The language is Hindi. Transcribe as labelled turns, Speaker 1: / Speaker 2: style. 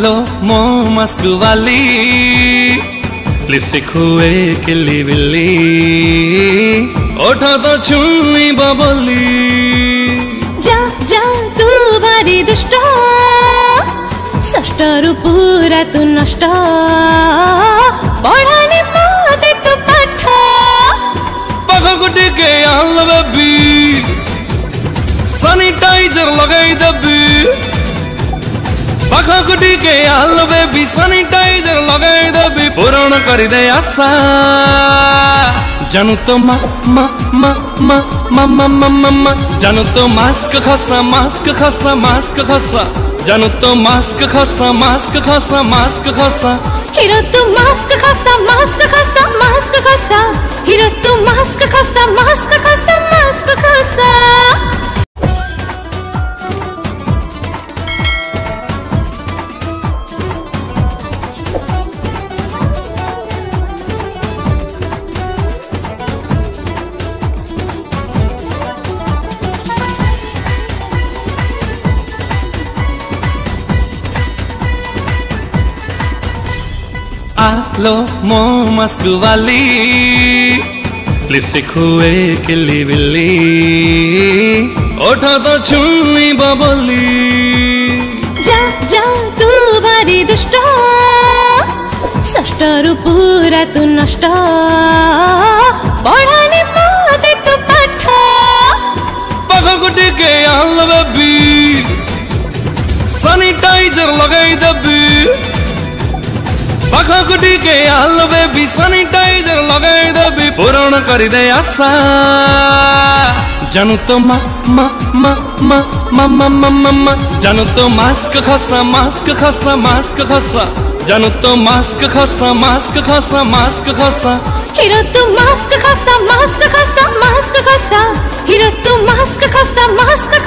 Speaker 1: लो मो मस्क वाली लिपस्टिक हुए किल्ली बिल्ली ओठा तो छुई बबली
Speaker 2: जा जा तू भारी दुष्ट षष्ठरू पूरा तू नष्ट पढ़ानी मते तू पाठ
Speaker 1: पाखको टिके आल बेबी सैनिटाइजर लगाई दबी पाखको टिके आल बेबी सैनिटाइजर लगाई दबी पूरण कर दे आशा जानू तो मा मा मा मा मा मा मा मा मा जानू तो मास्क खसा मास्क खसा मास्क खसा जानू तो मास्क खसा मास्क खसा मास्क खसा
Speaker 2: हीरो तू मास्क खसा मास्क खसा मास्क खसा हीरो तू मास्क खसा मास्क खसा मास्क खसा
Speaker 1: आलो मो मस्क वाली लिपस्टिक हुए किल्ली बिल्ली ओठा तो छुई बबली
Speaker 2: जा जा तू भारी दुष्ट षष्ठरू पूरा तू नष्ट पढ़ानी मते तू पाठ
Speaker 1: पाखको टिके आल बेबी सैनिटाइजर लगाई दबी पाखको टिके आल बेबी सैनिटाइजर लगाई दबी पूरण कर दे आशा जानू तो मा मा मा मा मा मा मा मा मा जानू तो मास्क खसा मास्क खसा मास्क खसा जानू तो मास्क खसा मास्क खसा मास्क खसा
Speaker 2: हीरो तू मास्क खसा मास्क खसा मास्क खसा हीरो तू मास्क खसा मास्क